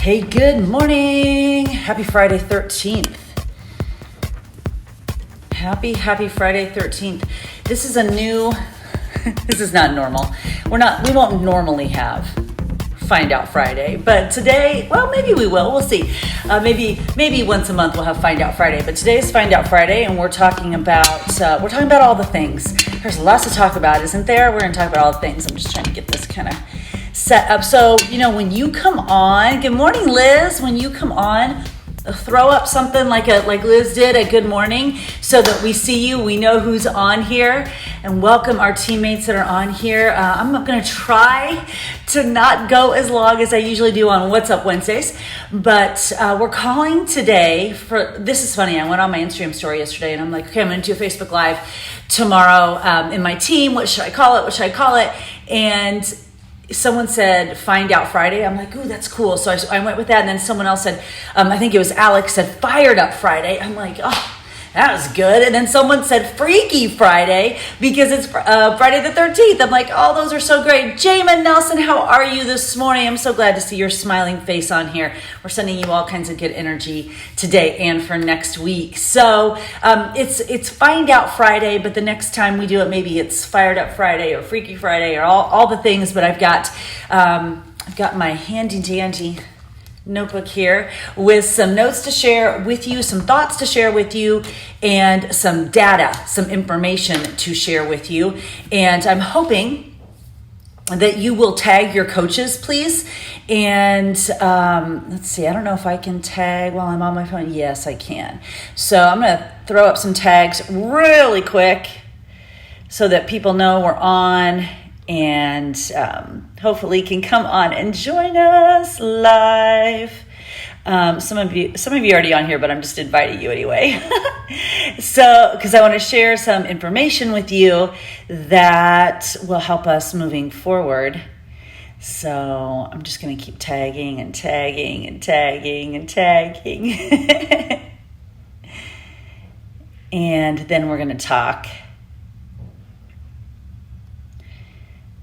Hey, good morning. Happy Friday 13th. Happy Friday 13th. This is this is not normal. We won't normally have Find Out Friday, but today, well, maybe we will. We'll see. Maybe once a month we'll have Find Out Friday, but today is Find Out Friday, and we're talking about all the things. There's lots to talk about, isn't there? We're going to talk about all the things. I'm just trying to get this kind of set up. So, when you come on, good morning, Liz. When you come on, throw up something like Liz did, a good morning, so that we see you, we know who's on here, and welcome our teammates that are on here. I'm going to try to not go as long as I usually do on What's Up Wednesdays, but we're calling today this is funny, I went on my Instagram story yesterday, and I'm like, okay, I'm going to do a Facebook Live tomorrow in my team. What should I call it? And someone said Find Out Friday. I'm like, ooh, that's cool. So I went with that. And then someone else said, I think it was Alex, said Fired Up Friday. I'm like, oh, that was good. And then someone said Freaky Friday because it's Friday the 13th. I'm like, oh, those are so great. Jamin Nelson, how are you this morning? I'm so glad to see your smiling face on here. We're sending you all kinds of good energy today and for next week. So it's Find Out Friday, but the next time we do it, maybe it's Fired Up Friday or Freaky Friday or all the things. But I've got my handy dandy notebook here with some notes to share with you, some thoughts to share with you, and some data, some information to share with you. And I'm hoping that you will tag your coaches, please. And let's see, I don't know if I can tag while I'm on my phone. Yes, I can. So I'm going to throw up some tags really quick so that people know we're on, and hopefully can come on and join us live. Some of you already on here, but I'm just inviting you anyway. So, because I want to share some information with you that will help us moving forward. So I'm just going to keep tagging and tagging and tagging and tagging. And then we're going to talk.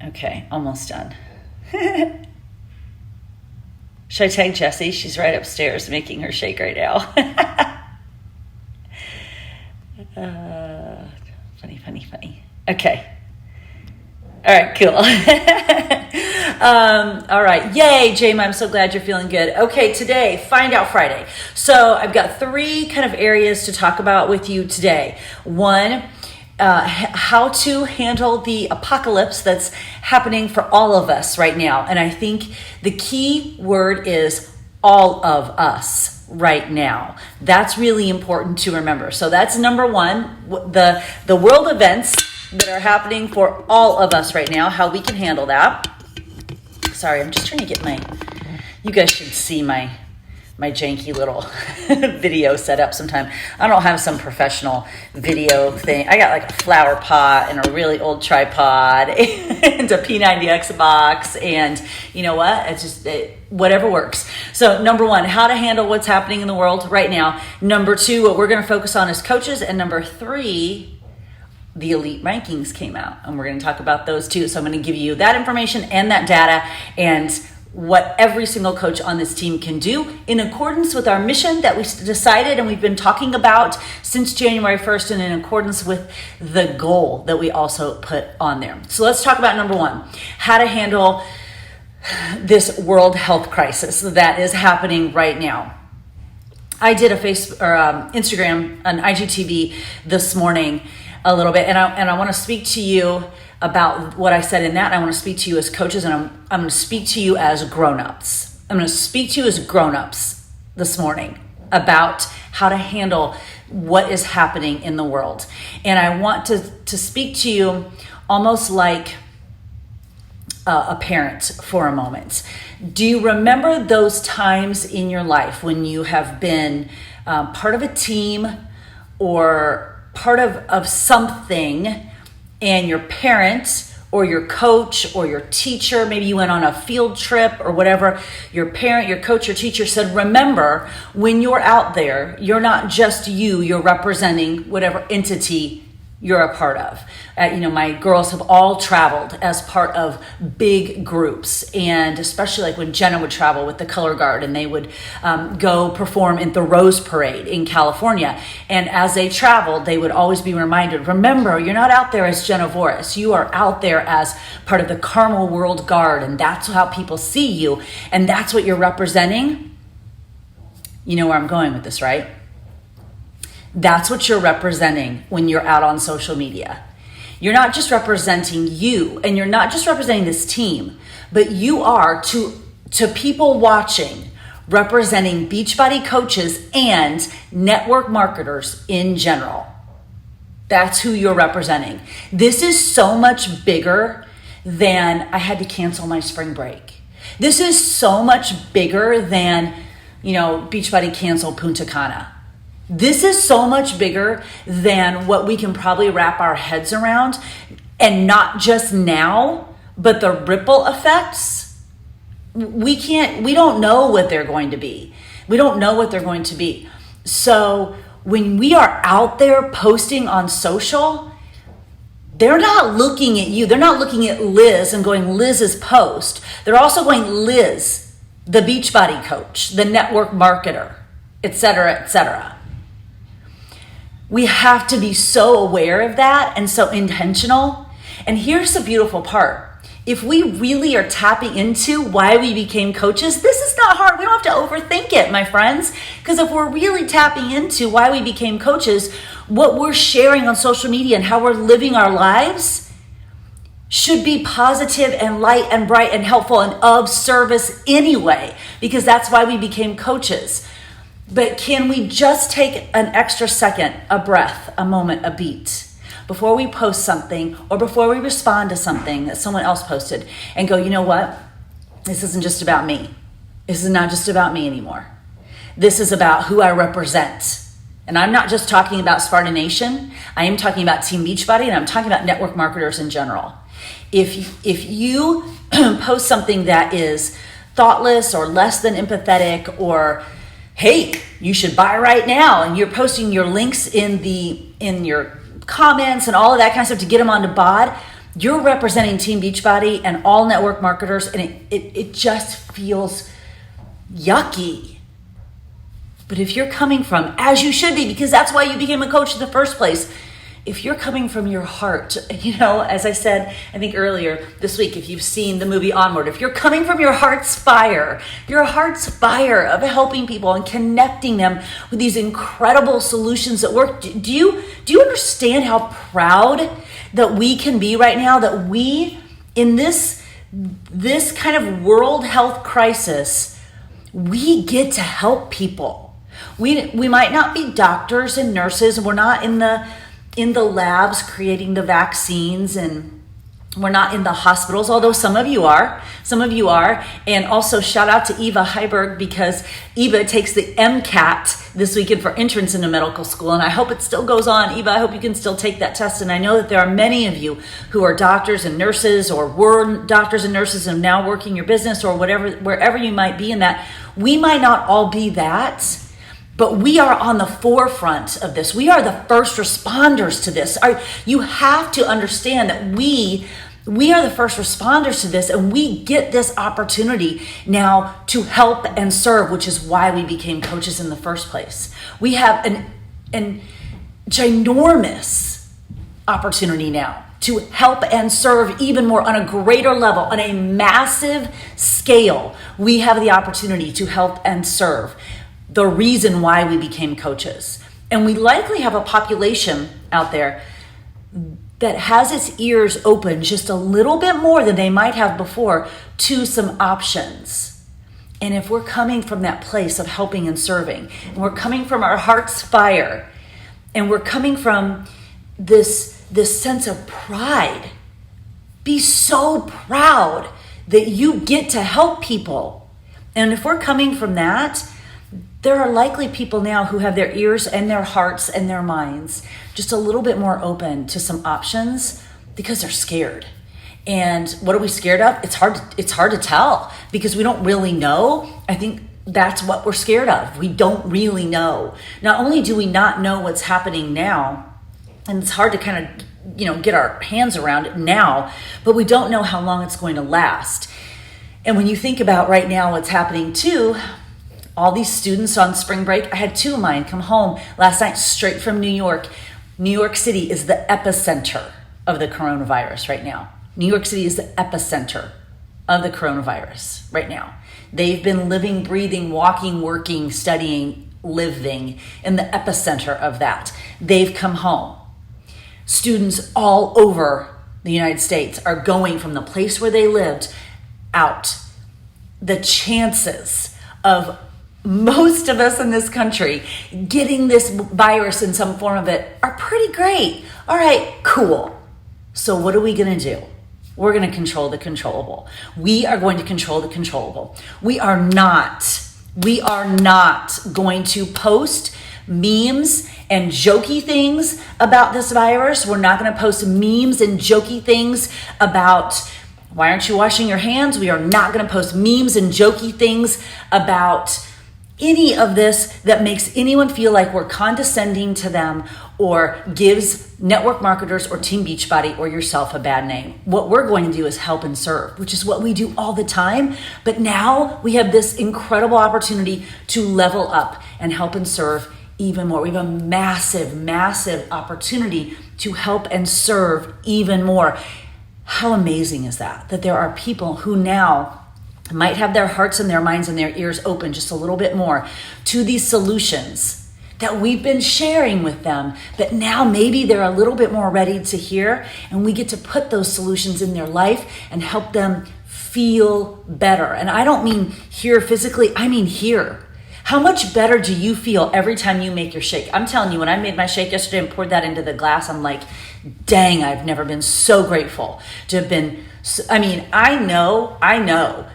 Okay, almost done. Should I tag Jessie? She's right upstairs making her shake right now. Funny. Okay. All right, cool. All right. Yay, James, I'm so glad you're feeling good. Okay, today, Find Out Friday. So I've got 3 kind of areas to talk about with you today. One, how to handle the apocalypse that's happening for all of us right now. And I think the key word is all of us right now. That's really important to remember. So that's number 1, the world events that are happening for all of us right now, how we can handle that. Sorry, I'm just trying to get you guys should see my janky little video set up sometime. I don't have some professional video thing. I got like a flower pot and a really old tripod and a P90X box, and you know what? It's just whatever works. So number 1, how to handle what's happening in the world right now. Number 2, what we're going to focus on is coaches. And number 3, the elite rankings came out, and we're going to talk about those too. So I'm going to give you that information and that data and what every single coach on this team can do in accordance with our mission that we decided and we've been talking about since January 1st, and in accordance with the goal that we also put on there. So let's talk about number 1, how to handle this world health crisis that is happening right now. I did a Instagram, an IGTV this morning a little bit, and I want to speak to you about what I said in that. I want to speak to you as coaches, and I'm going to speak to you as grown-ups. I'm going to speak to you as grown-ups this morning about how to handle what is happening in the world. And I want to speak to you almost like a parent for a moment. Do you remember those times in your life when you have been part of a team or part of something, and your parent or your coach or your teacher, maybe you went on a field trip or whatever, your parent, your coach, your teacher said, remember, when you're out there, you're not just you're representing whatever entity you're a part of. My girls have all traveled as part of big groups, and especially like when Jenna would travel with the Color Guard, and they would go perform in the Rose Parade in California. And as they traveled, they would always be reminded, remember, you're not out there as Jenna Voris. You are out there as part of the Carmel World Guard, and that's how people see you, and that's what you're representing. You know where I'm going with this, right? That's what you're representing when you're out on social media. You're not just representing you, and you're not just representing this team, but you are to people watching, representing Beachbody coaches and network marketers in general. That's who you're representing. This is so much bigger than I had to cancel my spring break. This is so much bigger than, Beachbody canceled Punta Cana. This is so much bigger than what we can probably wrap our heads around, and not just now, but the ripple effects. We don't know what they're going to be. We don't know what they're going to be. So when we are out there posting on social, they're not looking at you. They're not looking at Liz and going, Liz's post. They're also going, Liz, the Beachbody coach, the network marketer, et cetera, et cetera. We have to be so aware of that and so intentional. And here's the beautiful part. If we really are tapping into why we became coaches, this is not hard. We don't have to overthink it, my friends. Because if we're really tapping into why we became coaches, what we're sharing on social media and how we're living our lives should be positive and light and bright and helpful and of service anyway, because that's why we became coaches. But can we just take an extra second, a breath, a moment, a beat before we post something or before we respond to something that someone else posted and go, you know what? This isn't just about me. This is not just about me anymore. This is about who I represent. And I'm not just talking about Sparta Nation. I am talking about Team Beachbody, and I'm talking about network marketers in general. If you post something that is thoughtless or less than empathetic, or hey, you should buy right now, and you're posting your links in your comments and all of that kind of stuff to get them onto BOD, you're representing Team Beachbody and all network marketers, and it just feels yucky. But if you're coming from, as you should be, because that's why you became a coach in the first place, if you're coming from your heart, as I said, I think earlier this week, if you've seen the movie Onward, if you're coming from your heart's fire of helping people and connecting them with these incredible solutions that work, do you understand how proud that we can be right now, that we, in this kind of world health crisis, we get to help people. We might not be doctors and nurses, and we're not in the labs creating the vaccines, and we're not in the hospitals, although some of you are. And also shout out to Eva Heiberg, because Eva takes the MCAT this weekend for entrance into medical school, and I hope it still goes on. Eva, I hope you can still take that test. And I know that there are many of you who are doctors and nurses, or were doctors and nurses and now working your business, or wherever you might be in that. We might not all be that, but we are on the forefront of this. We are the first responders to this. You have to understand that we are the first responders to this, and we get this opportunity now to help and serve, which is why we became coaches in the first place. We have an ginormous opportunity now to help and serve even more on a greater level, on a massive scale. We have the opportunity to help and serve. The reason why we became coaches. And we likely have a population out there that has its ears open just a little bit more than they might have before to some options. And if we're coming from that place of helping and serving, and we're coming from our heart's fire, and we're coming from this sense of pride, be so proud that you get to help people. And if we're coming from that, there are likely people now who have their ears and their hearts and their minds just a little bit more open to some options because they're scared. And what are we scared of? It's hard to tell because we don't really know. I think that's what we're scared of. We don't really know. Not only do we not know what's happening now, And it's hard to kind of, get our hands around it now, but we don't know how long it's going to last. And when you think about right now what's happening too, all these students on spring break, I had 2 of mine come home last night straight from New York. New York City is the epicenter of the coronavirus right now. New York City is the epicenter of the coronavirus right now. They've been living, breathing, walking, working, studying, living in the epicenter of that. They've come home. Students all over the United States are going from the place where they lived out. The chances of most of us in this country getting this virus in some form of it are pretty great. All right, cool. So what are we going to do? We're going to control the controllable. We are going to control the controllable. We are not going to post memes and jokey things about this virus. We're not going to post memes and jokey things about why aren't you washing your hands. We are not going to post memes and jokey things about any of this that makes anyone feel like we're condescending to them or gives network marketers or Team Beachbody or yourself a bad name. What we're going to do is help and serve, which is what we do all the time. But now we have this incredible opportunity to level up and help and serve even more. We have a massive, massive opportunity to help and serve even more. How amazing is that? That there are people who now might have their hearts and their minds and their ears open just a little bit more to these solutions that we've been sharing with them, but now maybe they're a little bit more ready to hear, and we get to put those solutions in their life and help them feel better. And I don't mean here physically, I mean here. How much better do you feel every time you make your shake? I'm telling you, when I made my shake yesterday and poured that into the glass, I'm like, dang, I've never been so grateful to have been. I know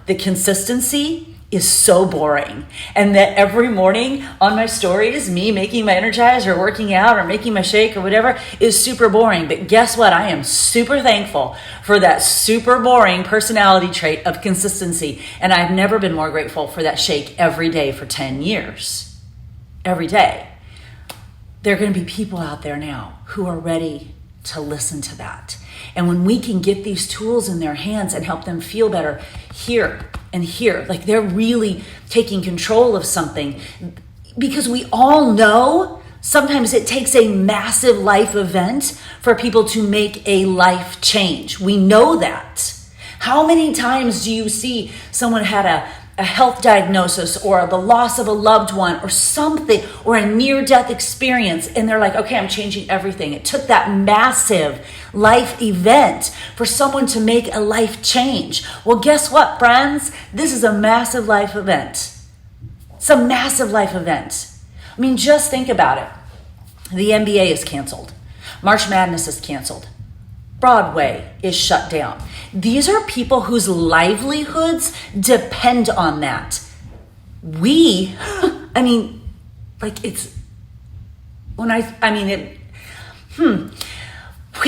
the consistency is so boring, and that every morning on my stories, me making my Energize or working out or making my shake or whatever is super boring. But guess what? I am super thankful for that super boring personality trait of consistency. And I've never been more grateful for that shake every day for 10 years. Every day. There are going to be people out there now who are ready to listen to that. And when we can get these tools in their hands and help them feel better here and here, like they're really taking control of something, because we all know sometimes it takes a massive life event for people to make a life change. We know that. How many times do you see someone had a health diagnosis or the loss of a loved one or something, or a near-death experience, and they're like, okay, I'm changing everything. It took that massive life event for someone to make a life change. Well, guess what, friends? This is a massive life event. It's a massive life event. I mean, just think about it. The NBA is canceled. March Madness is canceled. Broadway is shut down. These are people whose livelihoods depend on that. We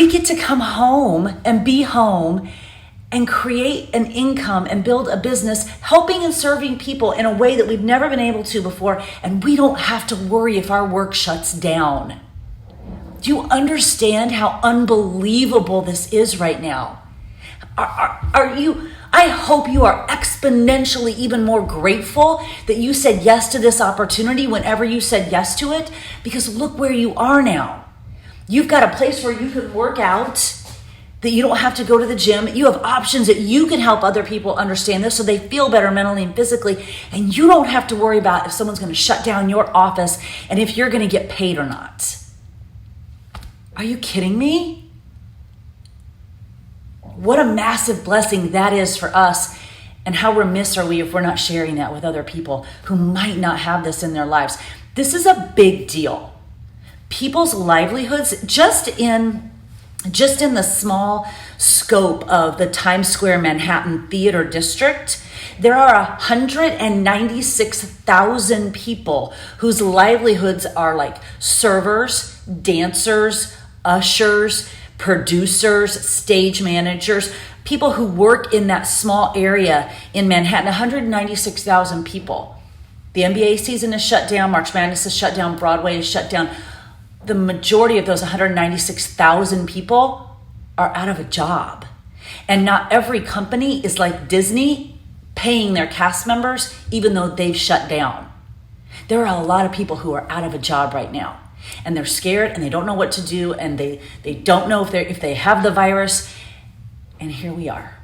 get to come home and be home and create an income and build a business helping and serving people in a way that we've never been able to before, and we don't have to worry if our work shuts down. Do you understand how unbelievable this is right now? I hope you are exponentially even more grateful that you said yes to this opportunity whenever you said yes to it, because look where you are now. You've got a place where you can work out, that you don't have to go to the gym. You have options that you can help other people understand this so they feel better mentally and physically, and you don't have to worry about if someone's going to shut down your office and if you're going to get paid or not. Are you kidding me? What a massive blessing that is for us, and how remiss are we if we're not sharing that with other people who might not have this in their lives. This is a big deal. People's livelihoods, just in the small scope of the Times Square Manhattan Theater District, there are 196,000 people whose livelihoods are like servers, dancers, ushers, producers, stage managers, people who work in that small area in Manhattan. 196,000 people. The NBA season is shut down. March Madness is shut down. Broadway is shut down. the majority of those 196,000 people are out of a job. And not every company is like Disney paying their cast members, even though they've shut down. There are a lot of people who are out of a job right now, and they're scared and they don't know what to do, and they don't know if they have the virus. And here we are.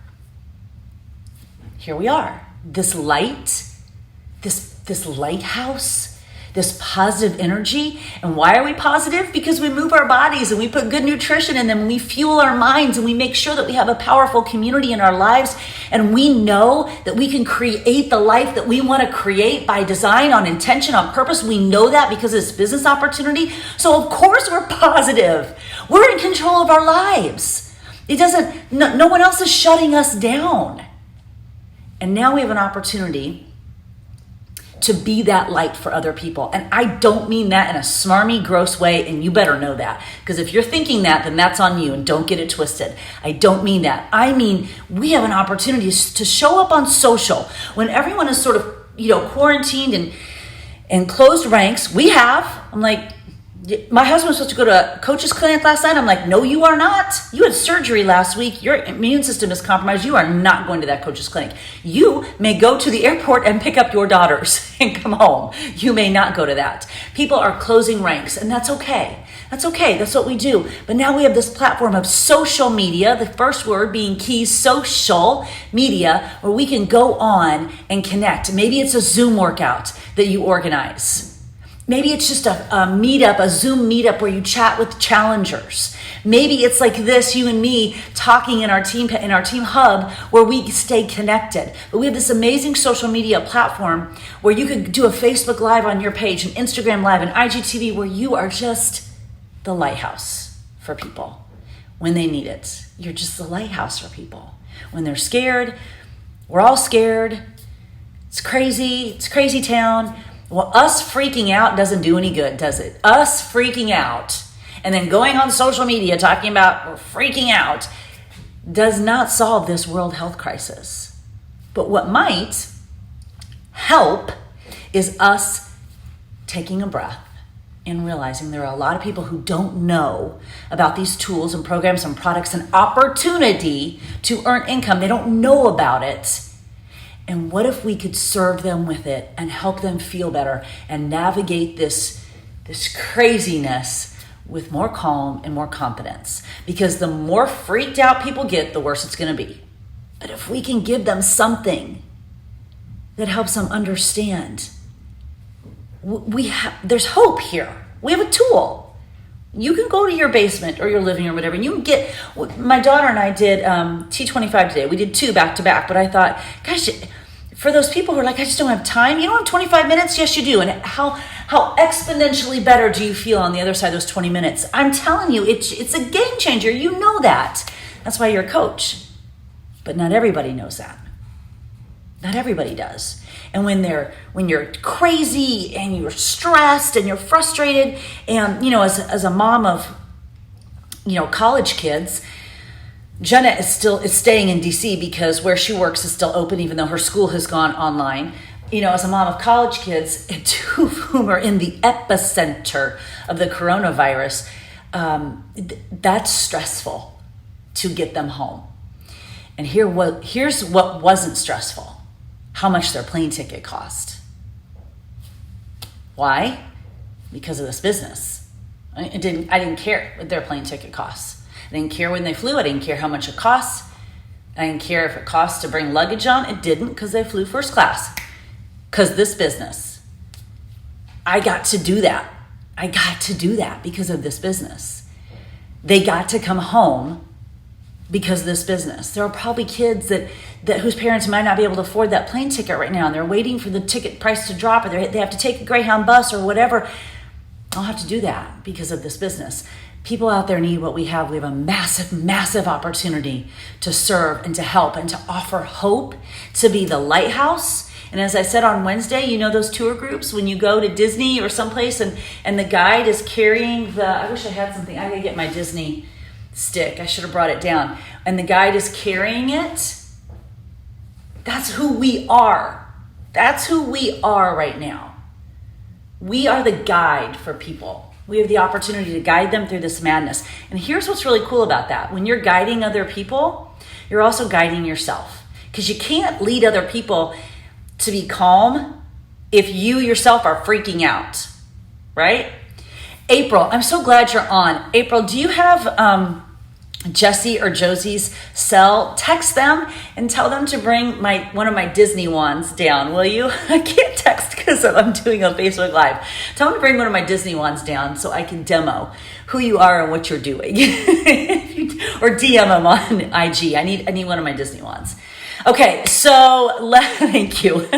Here we are. This light, this lighthouse, this positive energy. And why are we positive? Because we move our bodies and we put good nutrition in them, and we fuel our minds, and we make sure that we have a powerful community in our lives, and we know that we can create the life that we want to create by design, on intention, on purpose. We know that because of this business opportunity. So of course we're positive. We're in control of our lives. No one else is shutting us down. And now we have an opportunity to be that light for other people. And I don't mean that in a smarmy, gross way, and you better know that. Because if you're thinking that, then that's on you, and don't get it twisted. I don't mean that. I mean, we have an opportunity to show up on social when everyone is sort of, quarantined and closed ranks. I'm like, my husband was supposed to go to a coach's clinic last night. I'm like, no, you are not. You had surgery last week. Your immune system is compromised. You are not going to that coach's clinic. You may go to the airport and pick up your daughters and come home. You may not go to that. People are closing ranks, and that's okay. That's okay. That's what we do. But now we have this platform of social media, the first word being key, social media, where we can go on and connect. Maybe it's a Zoom workout that you organize. Maybe it's just a meetup, a Zoom meetup where you chat with challengers. Maybe it's like this, you and me talking in our team hub where we stay connected. But we have this amazing social media platform where you could do a Facebook Live on your page, an Instagram Live, an IGTV, where you are just the lighthouse for people when they need it. You're just the lighthouse for people. When they're scared, we're all scared. It's crazy town. Well, us freaking out doesn't do any good, does it? Us freaking out and then going on social media talking about we're freaking out does not solve this world health crisis. But what might help is us taking a breath and realizing there are a lot of people who don't know about these tools and programs and products and opportunity to earn income. They don't know about it. And what if we could serve them with it and help them feel better and navigate this craziness with more calm and more confidence? Because the more freaked out people get, the worse it's going to be. But if we can give them something that helps them understand, there's hope here. We have a tool. You can go to your basement or your living room or whatever, and you can get, my daughter and I did T25 today. We did 2 back to back, but I thought, gosh, for those people who are like, I just don't have time. You don't have 25 minutes? Yes, you do. And how exponentially better do you feel on the other side of those 20 minutes? I'm telling you, it's a game changer. You know that. That's why you're a coach. But not everybody knows that. Not everybody does. And when you're crazy and you're stressed and you're frustrated, and as a mom of college kids, Jenna is staying in DC because where she works is still open, even though her school has gone online. As a mom of college kids, 2 of whom are in the epicenter of the coronavirus, that's stressful to get them home. And here's what wasn't stressful. How much their plane ticket cost. Why? Because of this business. I didn't care what their plane ticket costs. I didn't care when they flew. I didn't care how much it costs. I didn't care if it cost to bring luggage on. It didn't, because they flew first class. Because this business. I got to do that. I got to do that because of this business. They got to come home because of this business. There are probably kids that whose parents might not be able to afford that plane ticket right now, and they're waiting for the ticket price to drop, or they have to take a Greyhound bus or whatever. I'll have to do that because of this business. People out there need what we have. We have a massive, massive opportunity to serve and to help and to offer hope, to be the lighthouse. And as I said on Wednesday, those tour groups, when you go to Disney or someplace and the guide is carrying I wish I had something. I gotta get my Disney stick. I should have brought it down. And the guide is carrying it. That's who we are. That's who we are right now. We are the guide for people. We have the opportunity to guide them through this madness. And here's what's really cool about that. When you're guiding other people, you're also guiding yourself, because you can't lead other people to be calm if you yourself are freaking out, right? April, I'm so glad you're on. April, do you have Jesse or Josie's cell? Text them and tell them to bring one of my Disney wands down, will you? I can't text because I'm doing a Facebook Live. Tell them to bring one of my Disney wands down so I can demo who you are and what you're doing. Or DM them on IG. I need one of my Disney wands. Okay, so thank you.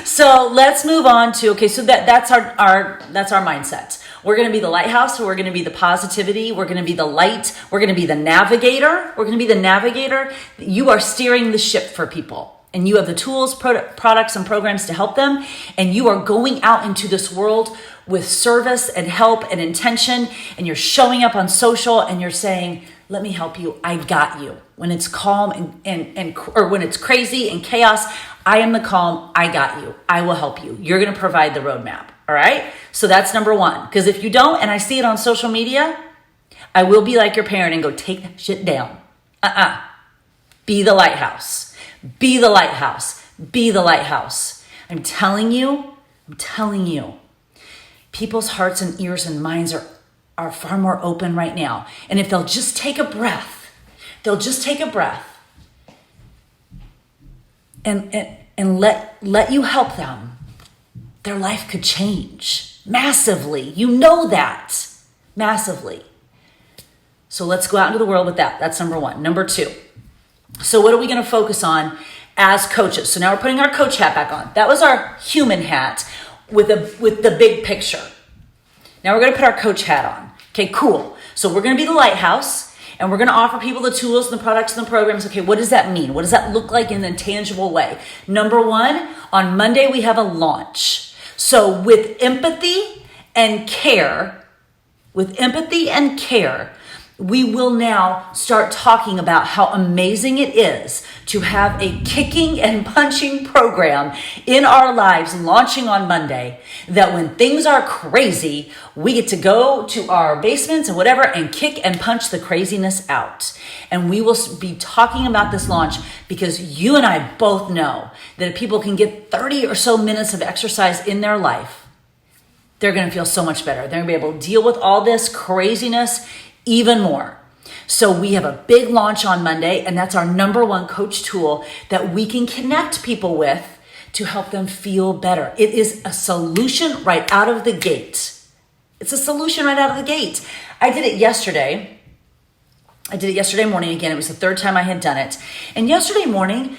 So let's move on to, so that's our mindset. We're going to be the lighthouse. We're going to be the positivity. We're going to be the light. We're going to be the navigator. We're going to be the navigator. You are steering the ship for people, and you have the tools, products, and programs to help them. And you are going out into this world with service and help and intention. And you're showing up on social and you're saying, let me help you. I got you. When it's calm or when it's crazy and chaos, I am the calm. I got you. I will help you. You're going to provide the roadmap. All right. So that's number one. Because if you don't, and I see it on social media, I will be like your parent and go, take that shit down. Be the lighthouse. Be the lighthouse. Be the lighthouse. I'm telling you, people's hearts and ears and minds are far more open right now. And if they'll just take a breath, and let you help them, their life could change massively. You know that, massively. So let's go out into the world with that. That's number one. Number two. So what are we going to focus on as coaches? So now we're putting our coach hat back on. That was our human hat with the big picture. Now we're going to put our coach hat on. Okay, cool. So we're going to be the lighthouse, and we're going to offer people the tools and the products and the programs. Okay, what does that mean? What does that look like in a tangible way? Number one, on Monday, we have a launch. So with empathy and care, we will now start talking about how amazing it is to have a kicking and punching program in our lives launching on Monday, that when things are crazy, we get to go to our basements and whatever and kick and punch the craziness out. And we will be talking about this launch because you and I both know that if people can get 30 or so minutes of exercise in their life, they're going to feel so much better. They're going to be able to deal with all this craziness even more. So we have a big launch on Monday, and that's our number one coach tool that we can connect people with to help them feel better. It is a solution right out of the gate. It's a solution right out of the gate. I did it yesterday morning again. It was the third time I had done it. And yesterday morning,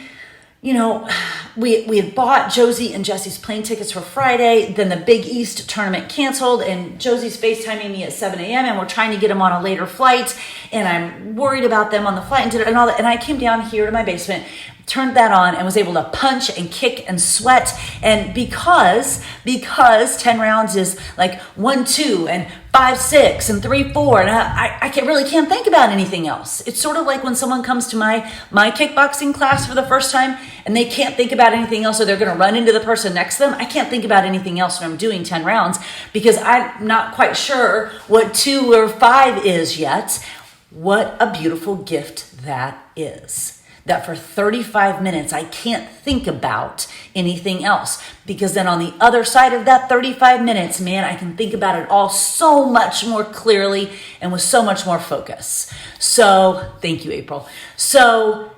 we had bought Josie and Jesse's plane tickets for Friday. Then the Big East tournament canceled, and Josie's FaceTiming me at 7 a.m. and we're trying to get them on a later flight. And I'm worried about them on the flight and all that. And I came down here to my basement, turned that on, and was able to punch and kick and sweat. And because 10 rounds is like 1, 2 and 5, 6 and 3, 4, and I can't think about anything else. It's sort of like when someone comes to my kickboxing class for the first time and they can't think about anything else, or they're going to run into the person next to them. I can't think about anything else when I'm doing 10 rounds because I'm not quite sure what 2 or 5 is yet. What a beautiful gift that is. That for 35 minutes, I can't think about anything else, because then on the other side of that 35 minutes, man, I can think about it all so much more clearly and with so much more focus. So thank you, April. So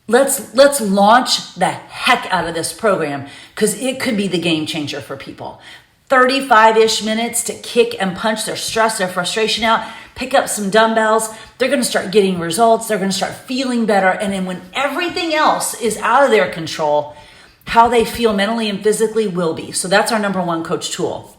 let's launch the heck out of this program, because it could be the game changer for people. 35-ish minutes to kick and punch their stress, their frustration out, pick up some dumbbells. They're going to start getting results. They're going to start feeling better. And then when everything else is out of their control, how they feel mentally and physically will be. So that's our number one coach tool.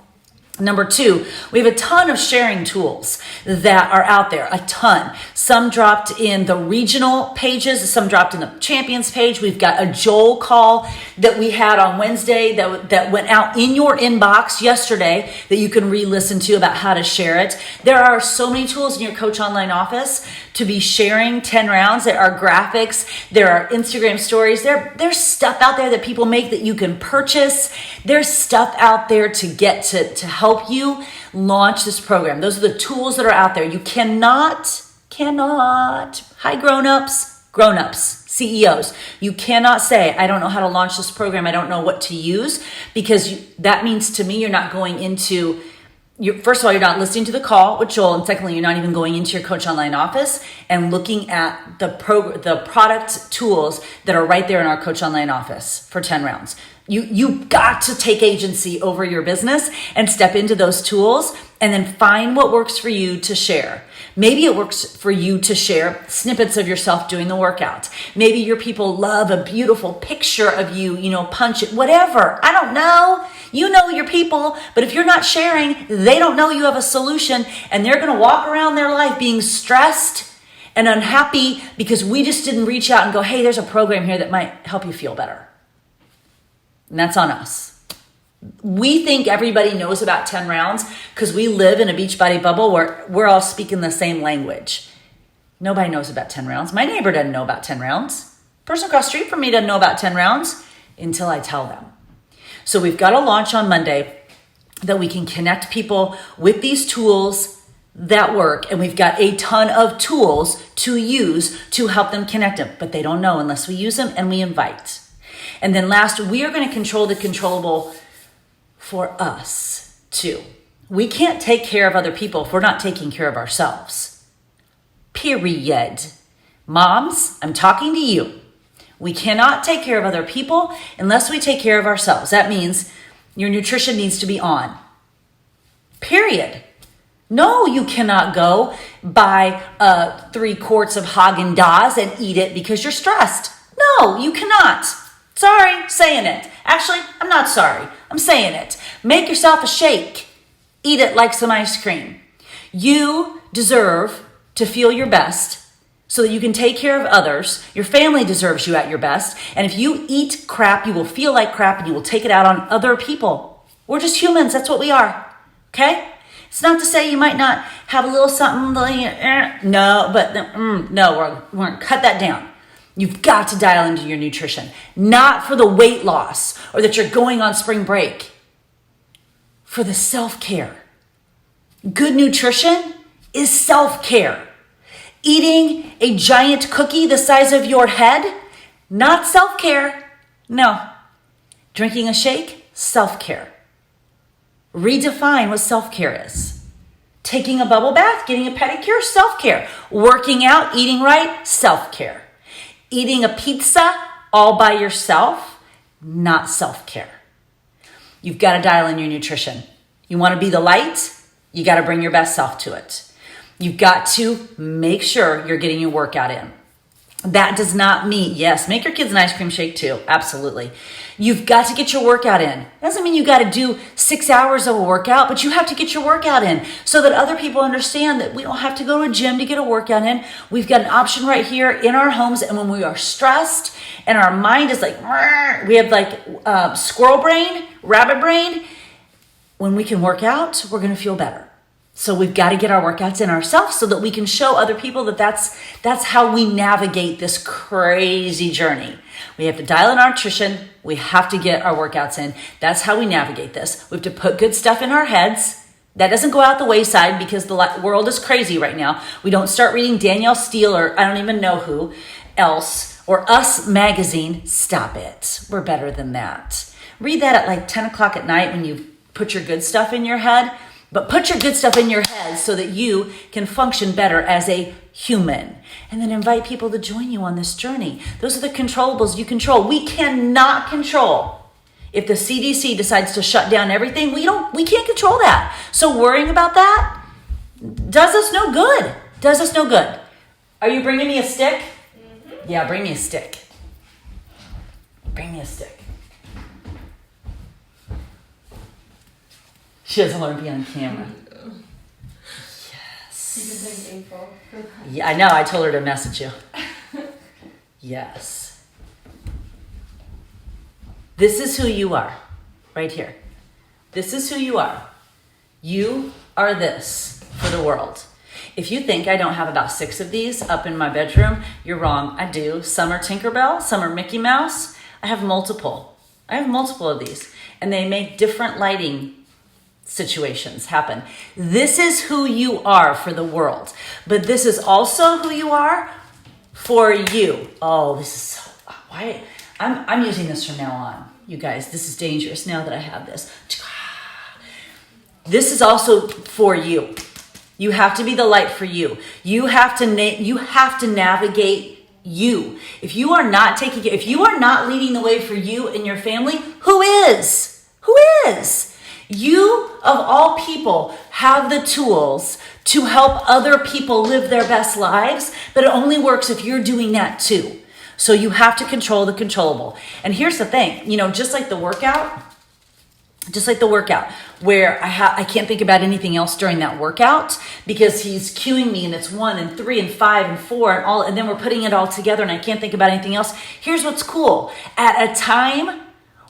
Number two, we have a ton of sharing tools that are out there, a ton. Some dropped in the regional pages, some dropped in the champions page. We've got a Joel call that we had on Wednesday that went out in your inbox yesterday that you can re-listen to about how to share it. There are so many tools in your Coach Online office to be sharing 10 rounds. There are graphics, there are Instagram stories, there's stuff out there that people make that you can purchase. There's stuff out there to get to help you launch this program. Those are the tools that are out there. You cannot, hi grown-ups, CEOs, you cannot say, I don't know how to launch this program. I don't know what to use, because that means to me, you're not going into first of all, you're not listening to the call with Joel, and secondly, you're not even going into your Coach Online office and looking at the product tools that are right there in our Coach Online office for 10 rounds. You got to take agency over your business and step into those tools and then find what works for you to share. Maybe it works for you to share snippets of yourself doing the workout. Maybe your people love a beautiful picture of you, punch it, whatever. I don't know. You know your people, but if you're not sharing, they don't know you have a solution, and they're going to walk around their life being stressed and unhappy because we just didn't reach out and go, hey, there's a program here that might help you feel better. And that's on us. We think everybody knows about 10 rounds because we live in a Beachbody bubble where we're all speaking the same language. Nobody knows about 10 rounds. My neighbor doesn't know about 10 rounds. Person across the street from me doesn't know about 10 rounds until I tell them. So we've got a launch on Monday that we can connect people with these tools that work. And we've got a ton of tools to use to help them connect them. But they don't know unless we use them and we invite. And then last, we are going to control the controllable for us too. We can't take care of other people if we're not taking care of ourselves. Period. Moms, I'm talking to you. We cannot take care of other people unless we take care of ourselves. That means your nutrition needs to be on. Period. No, you cannot go buy 3 quarts of Haagen-Dazs and eat it because you're stressed. No, you cannot. Sorry, saying it. Actually, I'm not sorry. I'm saying it. Make yourself a shake. Eat it like some ice cream. You deserve to feel your best so that you can take care of others. Your family deserves you at your best. And if you eat crap, you will feel like crap and you will take it out on other people. We're just humans. That's what we are. Okay? It's not to say you might not have a little something. No, but no, we're going to cut that down. You've got to dial into your nutrition. Not for the weight loss or that you're going on spring break. For the self-care. Good nutrition is self-care. Eating a giant cookie the size of your head, not self-care. No. Drinking a shake, self-care. Redefine what self-care is. Taking a bubble bath, getting a pedicure, self-care. Working out, eating right, self-care. Eating a pizza all by yourself, not self-care. You've got to dial in your nutrition. You want to be the light, you got to bring your best self to it. You've got to make sure you're getting your workout in. That does not mean, yes, make your kids an ice cream shake too. Absolutely. You've got to get your workout in. It doesn't mean you got to do 6 hours of a workout, but you have to get your workout in so that other people understand that we don't have to go to a gym to get a workout in. We've got an option right here in our homes. And when we are stressed and our mind is like, we have like squirrel brain, rabbit brain, when we can work out, we're going to feel better. So we've got to get our workouts in ourselves so that we can show other people that that's how we navigate this crazy journey. We have to dial in our nutrition. We have to get our workouts in. That's how we navigate this. We have to put good stuff in our heads. That doesn't go out the wayside because the world is crazy right now. We don't start reading Danielle Steele or I don't even know who else or Us magazine. Stop it. We're better than that. Read that at like 10 o'clock at night when you put your good stuff in your head. But put your good stuff in your head so that you can function better as a human. And then invite people to join you on this journey. Those are the controllables you control. We cannot control. If the CDC decides to shut down everything, we can't control that. So worrying about that does us no good. Does us no good. Are you bringing me a stick? Mm-hmm. Yeah, bring me a stick. Bring me a stick. She doesn't want to be on camera. Yes. Yeah, I know. I told her to message you. Yes. This is who you are. Right here. This is who you are. You are this for the world. If you think I don't have about 6 of these up in my bedroom, you're wrong. I do. Some are Tinkerbell. Some are Mickey Mouse. I have multiple. of these. And they make different lighting situations happen. This is who you are for the world, but this is also who you are for you. Oh, this is so, why I'm using this from now on, you guys. This is dangerous now that I have this. This is also for you. You have to be the light for you. You have to navigate you. If you are not leading the way for you and your family, who is? Who is? You, of all people, have the tools to help other people live their best lives, but it only works if you're doing that too. So you have to control the controllable. And here's the thing, just like the workout, where I can't think about anything else during that workout because he's cueing me and it's 1 and 3 and 5 and 4 and then we're putting it all together and I can't think about anything else. Here's what's cool. At a time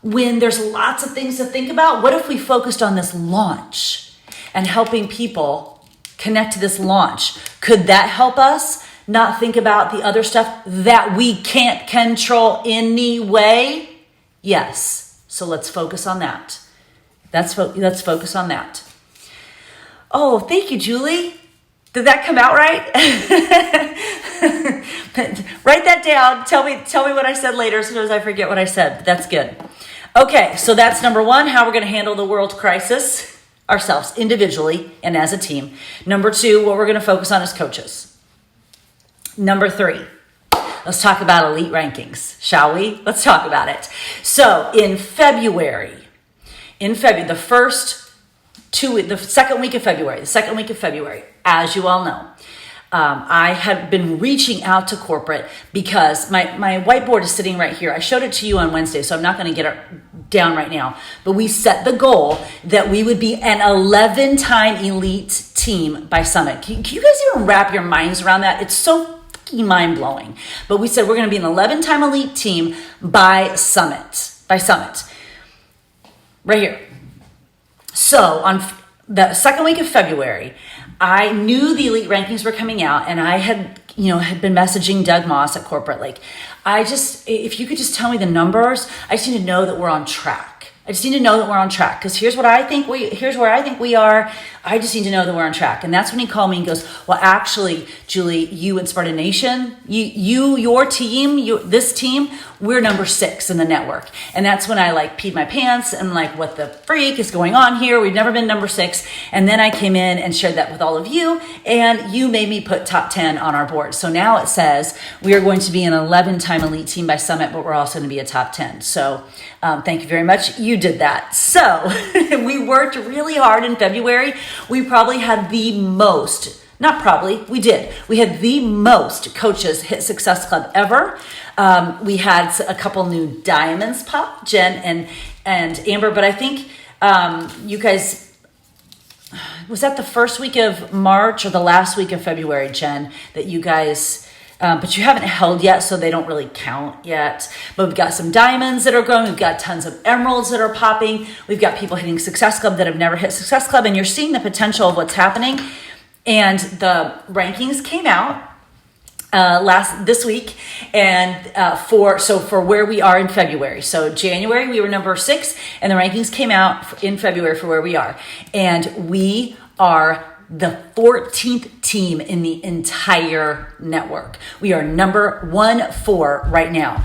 when there's lots of things to think about, what if we focused on this launch and helping people connect to this launch? Could that help us not think about the other stuff that we can't control anyway? Yes. So let's focus on that. Let's focus on that. Oh, thank you, Julie. Did that come out right? Write that down. Tell me what I said later as soon as I forget what I said. That's good. Okay, so that's number 1, how we're going to handle the world crisis ourselves individually and as a team. Number 2, what we're going to focus on as coaches. Number 3, let's talk about elite rankings, shall we? Let's talk about it. So in February, the second week of February, as you all know, I have been reaching out to corporate because my whiteboard is sitting right here. I showed it to you on Wednesday, so I'm not going to get it down right now. But we set the goal that we would be an 11-time elite team by Summit. Can you guys even wrap your minds around that? It's so fucking mind-blowing. But we said we're going to be an 11-time elite team by Summit. Right here. So on the second week of February, I knew the elite rankings were coming out and I had been messaging Doug Moss at Corporate. If you could just tell me the numbers, I just need to know that we're on track. Because here's where I think we are. I just need to know that we're on track. And that's when he called me and goes, well, actually, Julie, you and Sparta Nation, your team, this team, we're number 6 in the network. And that's when I peed my pants and what the freak is going on here? We've never been number 6. And then I came in and shared that with all of you and you made me put top 10 on our board. So now it says we are going to be an 11-time elite team by Summit, but we're also going to be a top 10. So thank you very much. You did that. So we worked really hard in February. We probably had we did. We had the most coaches hit Success Club ever. We had a couple new diamonds pop, Jen and Amber, but I think you guys, was that the first week of March or the last week of February, Jen, that you guys, but you haven't held yet, so they don't really count yet. But we've got some diamonds that are growing. We've got tons of emeralds that are popping. We've got people hitting Success Club that have never hit Success Club, and you're seeing the potential of what's happening. And the rankings came out this week, and for where we are in February. So January we were number 6, and the rankings came out in February for where we are, and we are the 14th team in the entire network. We are number 14 right now.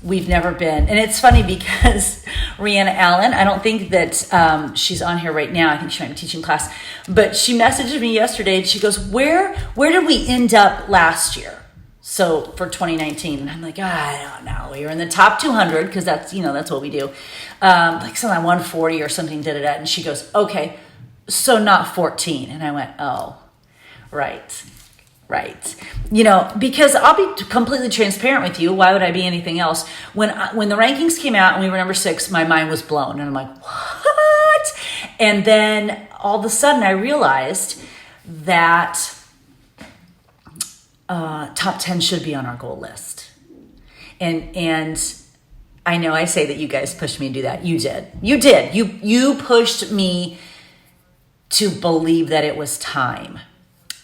We've never been, and it's funny because Rihanna Allen, I don't think that she's on here right now. I think she might be teaching class, but she messaged me yesterday and she goes, where did we end up last year? So for 2019, and I'm like, I don't know. We were in the top 200 because that's what we do. Something like 140 or something did it at, and she goes, okay, so not 14. And I went, oh, right. Because I'll be completely transparent with you. Why would I be anything else? When the rankings came out and we were number 6, my mind was blown. And I'm like, what? And then all of a sudden I realized that top 10 should be on our goal list. And I know I say that you guys pushed me to do that. You did. You pushed me to believe that it was time.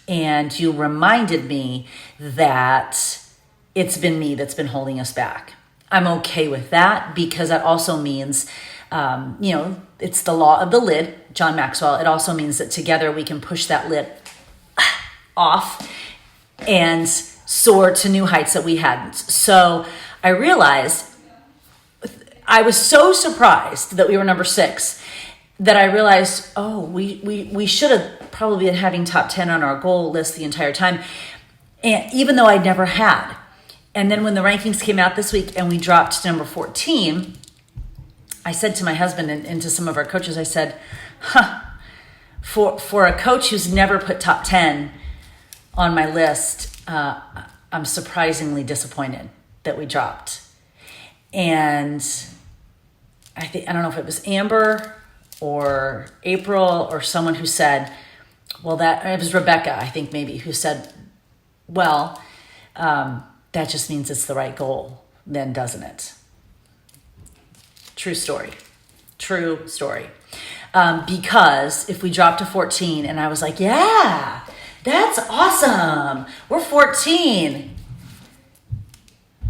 And you reminded me that it's been me that's been holding us back. I'm okay with that because that also means It's the law of the lid, John Maxwell. It also means that together we can push that lid off and soar to new heights that we hadn't. So I realized, I was so surprised that we were number 6 that I realized, we should have probably been having top 10 on our goal list the entire time. And even though I'd never had. And then when the rankings came out this week and we dropped to number 14, I said to my husband and to some of our coaches, I said, for a coach who's never put top 10 on my list, I'm surprisingly disappointed that we dropped. And I don't know if it was Amber or April or someone who said, it was Rebecca, I think maybe, who said, that just means it's the right goal then, doesn't it? True story. Because if we dropped to 14 and I was like, yeah, that's awesome, we're 14.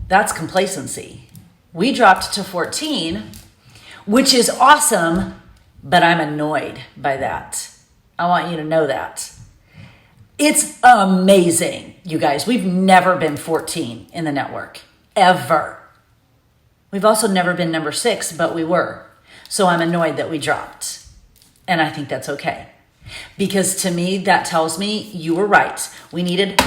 That's complacency. We dropped to 14, which is awesome, but I'm annoyed by that. I want you to know that. It's amazing, you guys. We've never been 14 in the network, ever. We've also never been number 6, but we were. So I'm annoyed that we dropped. And I think that's okay. Because to me, that tells me you were right. We needed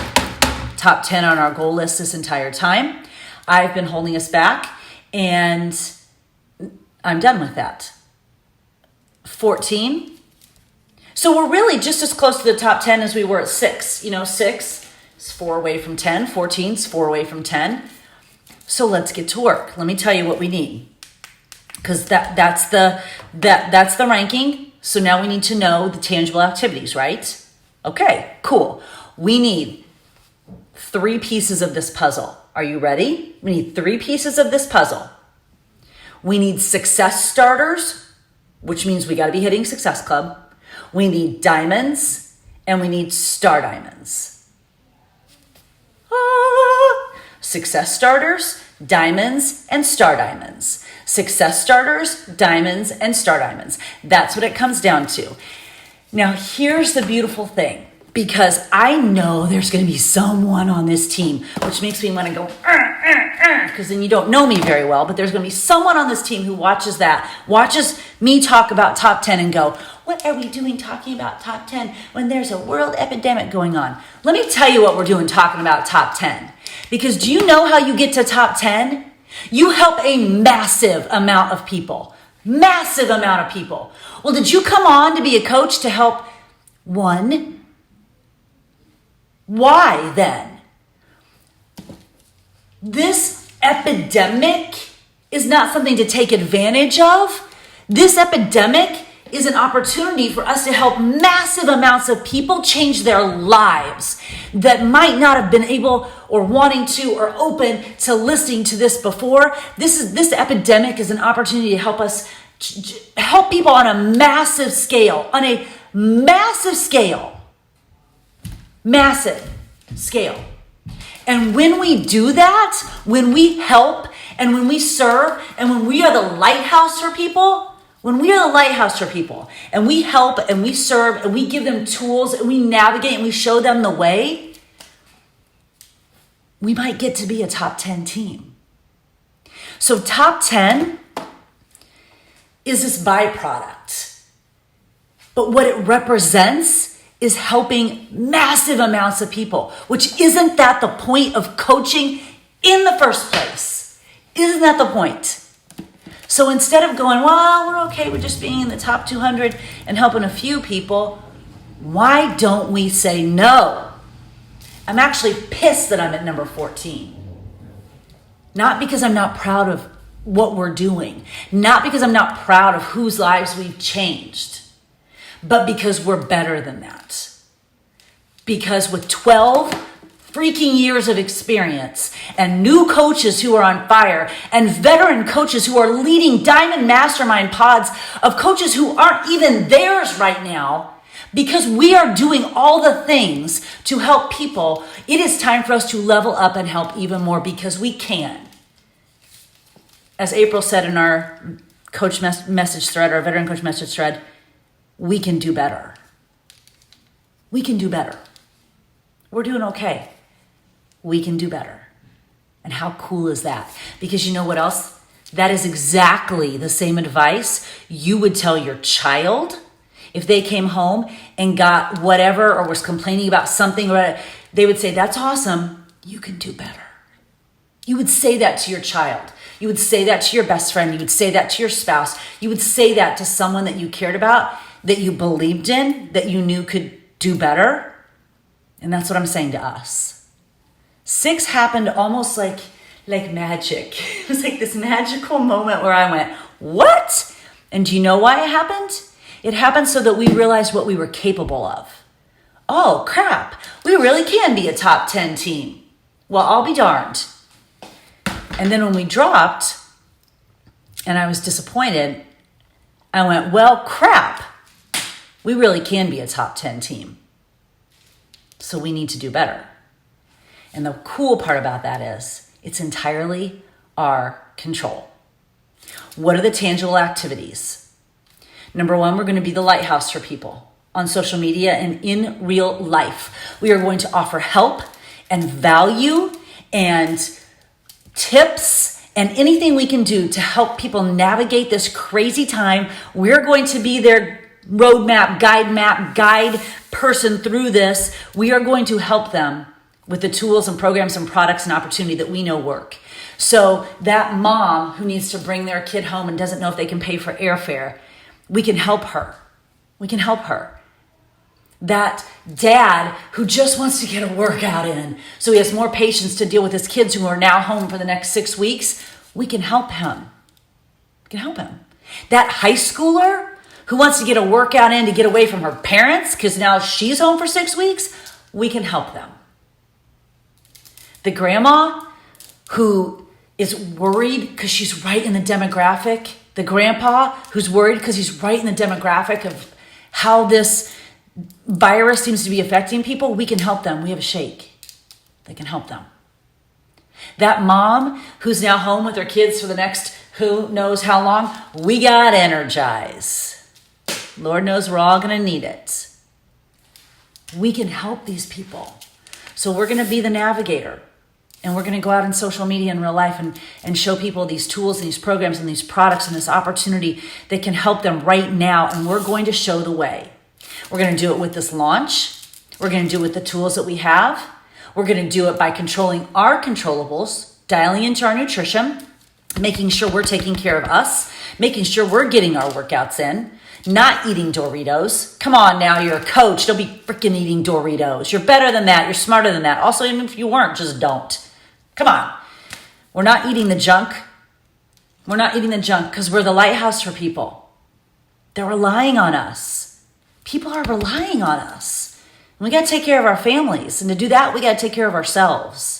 top 10 on our goal list this entire time. I've been holding us back, and I'm done with that. 14. So we're really just as close to the top 10 as we were at 6. 6 is 4 away from 10. 14 is 4 away from 10. So let's get to work. Let me tell you what we need. Because that's the ranking. So now we need to know the tangible activities, right? Okay, cool. We need 3 pieces of this puzzle. Are you ready? We need 3 pieces of this puzzle. We need success starters, which means we got to be hitting Success Club. We need diamonds, and we need star diamonds. Success starters, diamonds, and star diamonds. Success starters, diamonds, and star diamonds. That's what it comes down to. Now, here's the beautiful thing, because I know there's going to be someone on this team, which makes me want to go, because then you don't know me very well, but there's going to be someone on this team who watches me talk about top 10 and go, what are we doing talking about top 10 when there's a world epidemic going on? Let me tell you what we're doing talking about top 10. Because do you know how you get to top 10? You help a massive amount of people. Massive amount of people. Well, did you come on to be a coach to help one? Why then? This epidemic is not something to take advantage of. This epidemic is an opportunity for us to help massive amounts of people change their lives that might not have been able or wanting to or open to listening to this before. This epidemic is an opportunity to help us help people on a massive scale, massive scale. And when we do that, when we help and when we serve and when we are the lighthouse for people, and we help and we serve and we give them tools and we navigate and we show them the way, we might get to be a top 10 team. So top 10 is this byproduct. But what it represents is helping massive amounts of people, which isn't that the point of coaching in the first place? Isn't that the point? So instead of going, well, we're okay with just being in the top 200 and helping a few people, why don't we say no? I'm actually pissed that I'm at number 14. Not because I'm not proud of what we're doing, not because I'm not proud of whose lives we've changed, but because we're better than that. Because with 12 freaking years of experience and new coaches who are on fire and veteran coaches who are leading diamond mastermind pods of coaches who aren't even theirs right now, because we are doing all the things to help people, it is time for us to level up and help even more because we can. As April said in our message thread, our veteran coach message thread, we can do better. We can do better. We're doing okay. We can do better. And how cool is that? Because you know what else? That is exactly the same advice you would tell your child if they came home and got whatever or was complaining about something. Or they would say, that's awesome. You can do better. You would say that to your child. You would say that to your best friend. You would say that to your spouse. You would say that to someone that you cared about, that you believed in, that you knew could do better. And that's what I'm saying to us. 6 happened almost like magic. It was like this magical moment where I went, what? And do you know why it happened? It happened so that we realized what we were capable of. Oh, crap. We really can be a top 10 team. Well, I'll be darned. And then when we dropped and I was disappointed, I went, well, crap. We really can be a top 10 team. So we need to do better. And the cool part about that is it's entirely our control. What are the tangible activities? Number 1, we're going to be the lighthouse for people on social media and in real life. We are going to offer help and value and tips and anything we can do to help people navigate this crazy time. We're going to be their roadmap, guide person through this. We are going to help them with the tools and programs and products and opportunity that we know work. So that mom who needs to bring their kid home and doesn't know if they can pay for airfare, we can help her. We can help her. That dad who just wants to get a workout in so he has more patience to deal with his kids who are now home for the next 6 weeks, we can help him. We can help him. That high schooler who wants to get a workout in to get away from her parents because now she's home for 6 weeks, we can help them. The grandma who is worried because she's right in the demographic, the grandpa who's worried because he's right in the demographic of how this virus seems to be affecting people, we can help them. We have a shake. They can help them. That mom who's now home with her kids for the next who knows how long, we got Energize. Lord knows we're all going to need it. We can help these people. So we're going to be the navigator. And we're going to go out in social media in real life and show people these tools and these programs and these products and this opportunity that can help them right now. And we're going to show the way. We're going to do it with this launch. We're going to do it with the tools that we have. We're going to do it by controlling our controllables, dialing into our nutrition, making sure we're taking care of us, making sure we're getting our workouts in, not eating Doritos. Come on now, you're a coach. Don't be freaking eating Doritos. You're better than that. You're smarter than that. Also, even if you weren't, just don't. Come on. We're not eating the junk. We're not eating the junk because we're the lighthouse for people. They're relying on us. People are relying on us. And we got to take care of our families. And to do that, we got to take care of ourselves.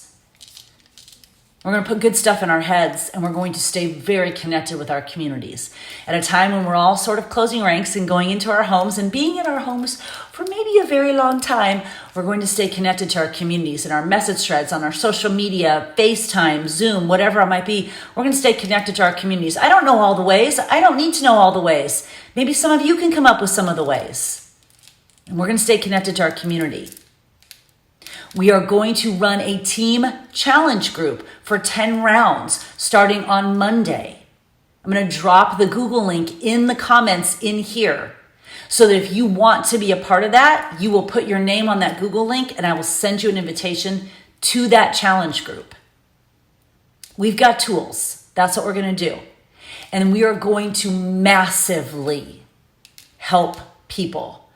We're going to put good stuff in our heads and we're going to stay very connected with our communities. At a time when we're all sort of closing ranks and going into our homes and being in our homes for maybe a very long time, we're going to stay connected to our communities and our message threads on our social media, FaceTime, Zoom, whatever it might be. We're going to stay connected to our communities. I don't know all the ways. I don't need to know all the ways. Maybe some of you can come up with some of the ways. And we're going to stay connected to our community. We are going to run a team challenge group for 10 rounds starting on Monday. I'm going to drop the Google link in the comments in here so that if you want to be a part of that, you will put your name on that Google link and I will send you an invitation to that challenge group. We've got tools. That's what we're going to do. And we are going to massively help people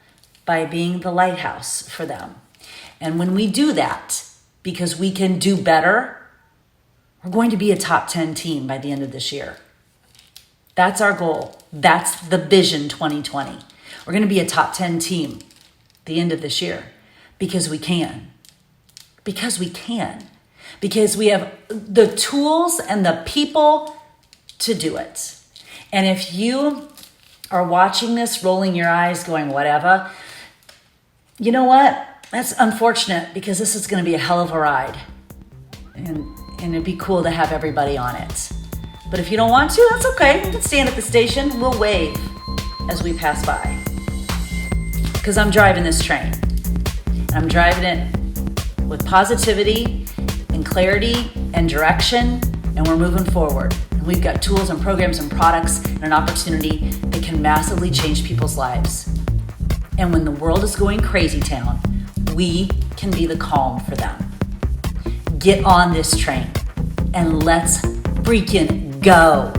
by being the lighthouse for them. And when we do that, because we can do better, we're going to be a top 10 team by the end of this year. That's our goal. That's the vision 2020. We're going to be a top 10 team the end of this year because we can. Because we can. Because we have the tools and the people to do it. And if you are watching this, rolling your eyes, going whatever, you know what? That's unfortunate because this is going to be a hell of a ride. And it'd be cool to have everybody on it. But if you don't want to, that's okay. You can stand at the station. We'll wave as we pass by. Because I'm driving this train. And I'm driving it with positivity and clarity and direction, and we're moving forward. And we've got tools and programs and products and an opportunity that can massively change people's lives. And when the world is going crazy town, we can be the calm for them. Get on this train and let's freaking go.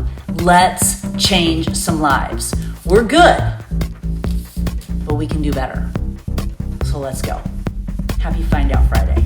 Let's change some lives. We're good, but we can do better. So let's go. Happy Find Out Friday.